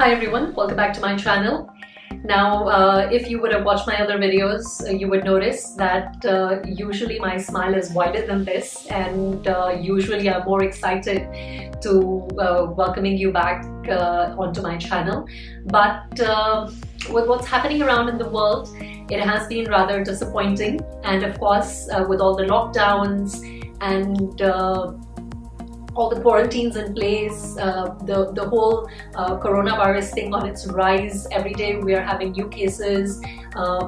Hi everyone, welcome back to my channel. Now, if you would have watched my other videos, you would notice that usually my smile is wider than this, and usually I'm more excited to welcoming you back onto my channel. But with what's happening around in the world, it has been rather disappointing, and of course with all the lockdowns and all the quarantines in place, the whole coronavirus thing on its rise. Every day we are having new cases,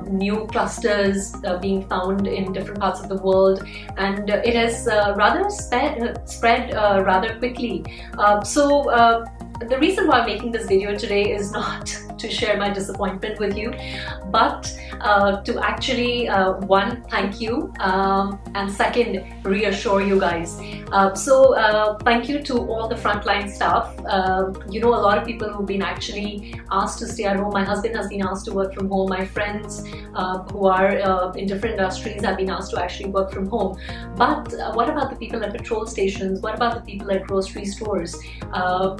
new clusters being found in different parts of the world, and it has rather spread rather quickly. So the reason why I'm making this video today is not to share my disappointment with you, but to actually one, thank you, and second, reassure you guys. So thank you to all the frontline staff. You know, a lot of people who've been actually asked to stay at home. My husband has been asked to work from home. My friends who are in different industries have been asked to actually work from home. But what about the people at petrol stations? What about the people at grocery stores?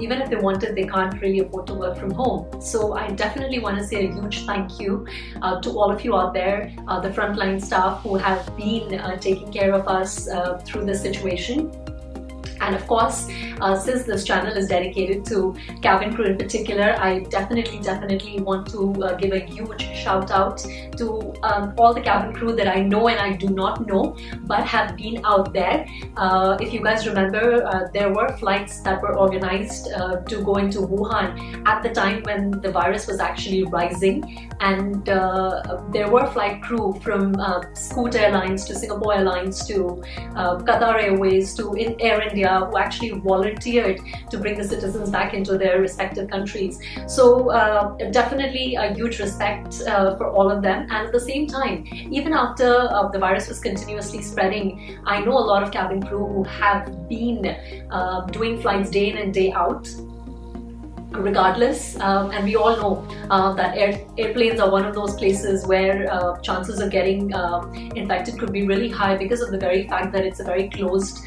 Even if they wanted, they can't really afford to work from home. So I definitely want to say a huge thank you to all of you out there, the frontline staff who have been taking care of us through this situation. And of course, since this channel is dedicated to cabin crew in particular, I definitely want to give a huge shout out to all the cabin crew that I know and I do not know, but have been out there. If you guys remember, there were flights that were organized to go into Wuhan at the time when the virus was actually rising, and there were flight crew from Scoot Airlines to Singapore Airlines to Qatar Airways to Air India, who actually volunteered to bring the citizens back into their respective countries. So definitely a huge respect for all of them. And at the same time, even after the virus was continuously spreading, I know a lot of cabin crew who have been doing flights day in and day out regardless, and we all know that airplanes are one of those places where chances of getting infected could be really high because of the very fact that it's a very closed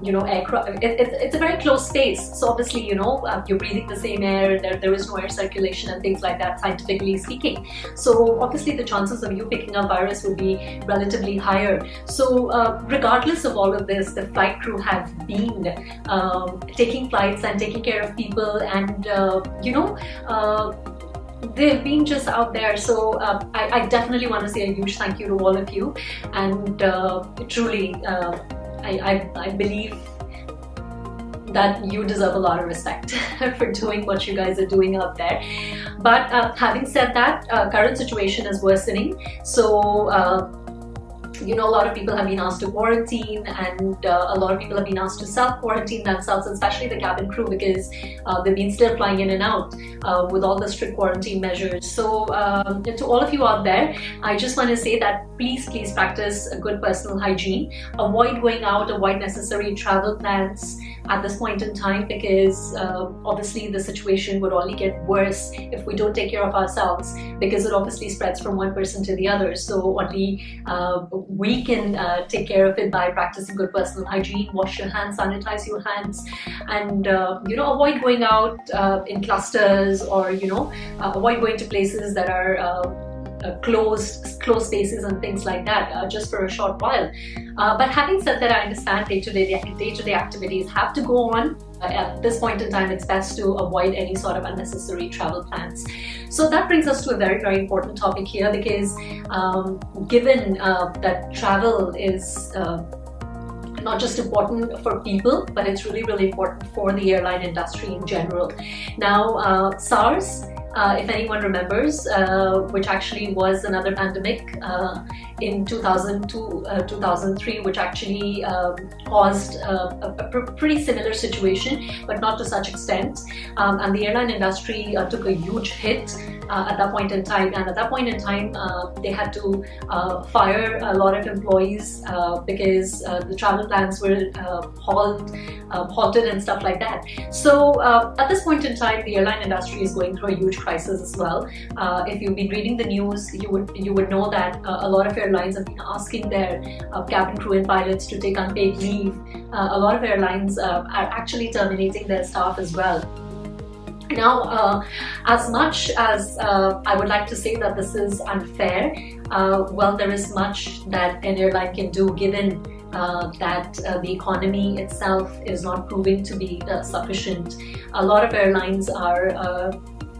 you know, aircraft. It's a very closed space, so obviously, you know, you're breathing the same air, there is no air circulation and things like that, scientifically speaking. So obviously the chances of you picking up virus would be relatively higher. So regardless of all of this, the flight crew have been taking flights and taking care of people, and you know, they've been just out there. So I definitely want to say a huge thank you to all of you, and truly I believe that you deserve a lot of respect for doing what you guys are doing out there. But having said that, current situation is worsening. So you know, a lot of people have been asked to quarantine, and a lot of people have been asked to self-quarantine themselves, especially the cabin crew, because they've been still flying in and out with all the strict quarantine measures. So to all of you out there, I just want to say that please practice a good personal hygiene. Avoid going out, avoid necessary travel plans at this point in time, because obviously the situation would only get worse if we don't take care of ourselves, because it obviously spreads from one person to the other. So only we can take care of it by practicing good personal hygiene. Wash your hands, sanitize your hands, and you know, avoid going out in clusters, or you know, avoid going to places that are closed spaces and things like that, just for a short while. But having said that, I understand day-to-day activities have to go on. At this point in time, it's best to avoid any sort of unnecessary travel plans. So that brings us to a very important topic here, because given that travel is not just important for people, but it's really important for the airline industry in general. Now, SARS, if anyone remembers, which actually was another pandemic in 2002, 2003, which actually caused a pretty similar situation, but not to such extent. And the airline industry took a huge hit at that point in time. And at that point in time, they had to fire a lot of employees because the travel plans were halted and stuff like that. So at this point in time, the airline industry is going through a huge crisis as well. If you've been reading the news, you would know that a lot of airlines have been asking their cabin crew and pilots to take unpaid leave. A lot of airlines are actually terminating their staff as well. Now, as much as I would like to say that this is unfair, well, there is much that an airline can do given that the economy itself is not proving to be sufficient. A lot of airlines are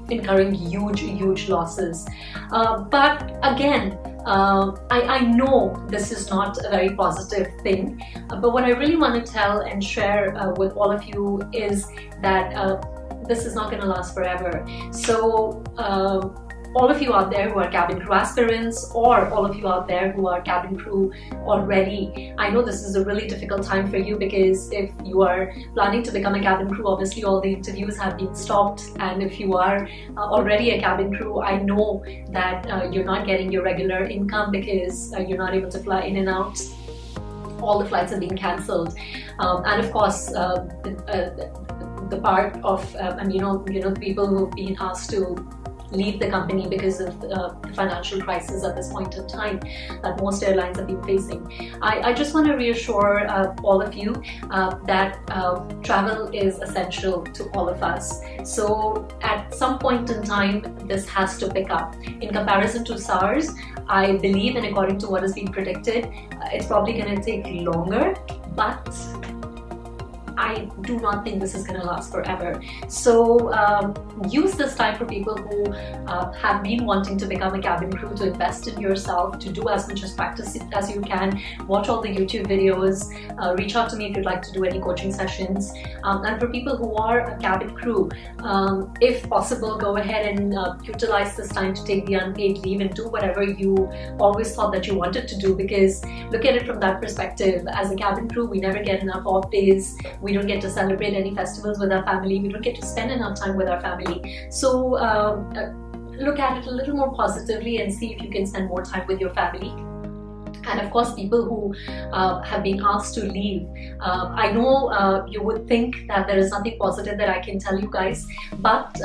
incurring huge losses. But again, I know this is not a very positive thing, but what I really want to tell and share with all of you is that this is not going to last forever. So all of you out there who are cabin crew aspirants, or all of you out there who are cabin crew already, I know this is a really difficult time for you, because if you are planning to become a cabin crew, obviously all the interviews have been stopped, and if you are already a cabin crew, I know that you're not getting your regular income because you're not able to fly in and out. All the flights have been cancelled, and of course the part of people who've been asked to leave the company because of the financial crisis at this point in time that most airlines have been facing. I just want to reassure all of you that travel is essential to all of us. So at some point in time, this has to pick up. In comparison to SARS, I believe, and according to what has been predicted, it's probably going to take longer, but I do not think this is going to last forever. So use this time for people who have been wanting to become a cabin crew, to invest in yourself, to do as much as practice as you can, watch all the YouTube videos, reach out to me if you'd like to do any coaching sessions. And for people who are a cabin crew, if possible, go ahead and utilize this time to take the unpaid leave and do whatever you always thought that you wanted to do, because look at it from that perspective. As a cabin crew, we never get enough off days. We don't get to celebrate any festivals with our family. We don't get to spend enough time with our family. So look at it a little more positively and see if you can spend more time with your family. And of course, people who have been asked to leave, I know you would think that there is something positive that I can tell you guys, but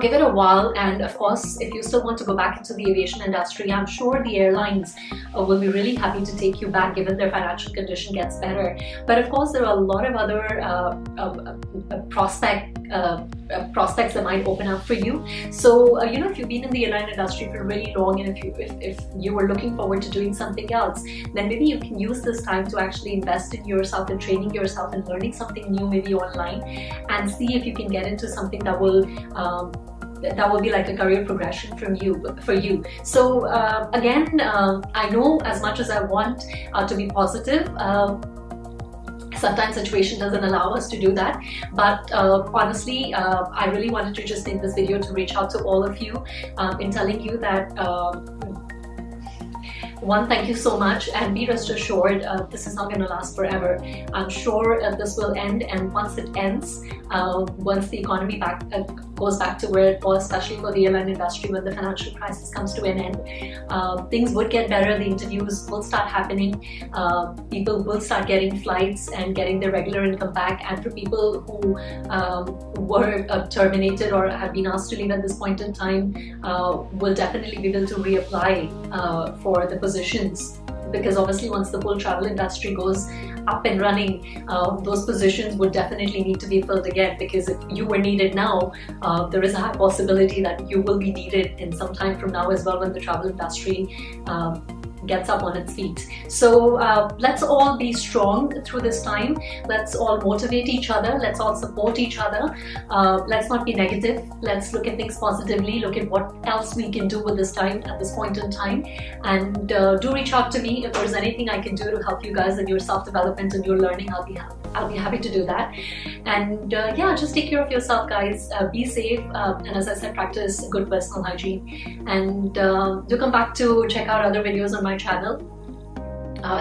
give it a while. And of course, if you still want to go back into the aviation industry, I'm sure the airlines will be really happy to take you back given their financial condition gets better. But of course, there are a lot of other prospects that might open up for you. So if you've been in the airline industry for really long, and if you were looking forward to doing something else, then maybe you can use this time to actually invest in yourself and training yourself and learning something new, maybe online, and see if you can get into something that will be like a career progression for you. So again, I know as much as I want to be positive, sometimes situation doesn't allow us to do that, but honestly, I really wanted to just make this video to reach out to all of you in telling you that one, thank you so much, and be rest assured this is not going to last forever. I'm sure this will end, and once it ends, once the economy goes back to where it was, especially for the airline industry, when the financial crisis comes to an end, things would get better, the interviews will start happening, people will start getting flights and getting their regular income back. And for people who were terminated or have been asked to leave at this point in time, will definitely be able to reapply for the positions, because obviously once the whole travel industry goes up and running, those positions would definitely need to be filled again, because if you were needed now, there is a high possibility that you will be needed in some time from now as well, when the travel industry gets up on its feet. So let's all be strong through this time. Let's all motivate each other. Let's all support each other. Let's not be negative. Let's look at things positively. Look at what else we can do with this time at this point in time. And do reach out to me if there's anything I can do to help you guys in your self-development and your learning. I'll be happy to do that. And yeah, just take care of yourself, guys. Be safe. And as I said, practice good personal hygiene. And do come back to check out other videos on my channel.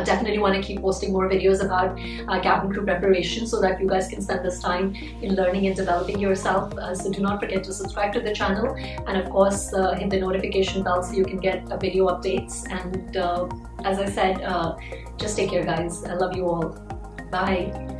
Definitely want to keep posting more videos about cabin crew preparation, so that you guys can spend this time in learning and developing yourself. So do not forget to subscribe to the channel, and of course hit the notification bell so you can get video updates. And as I said, just take care, guys. I love you all. Bye.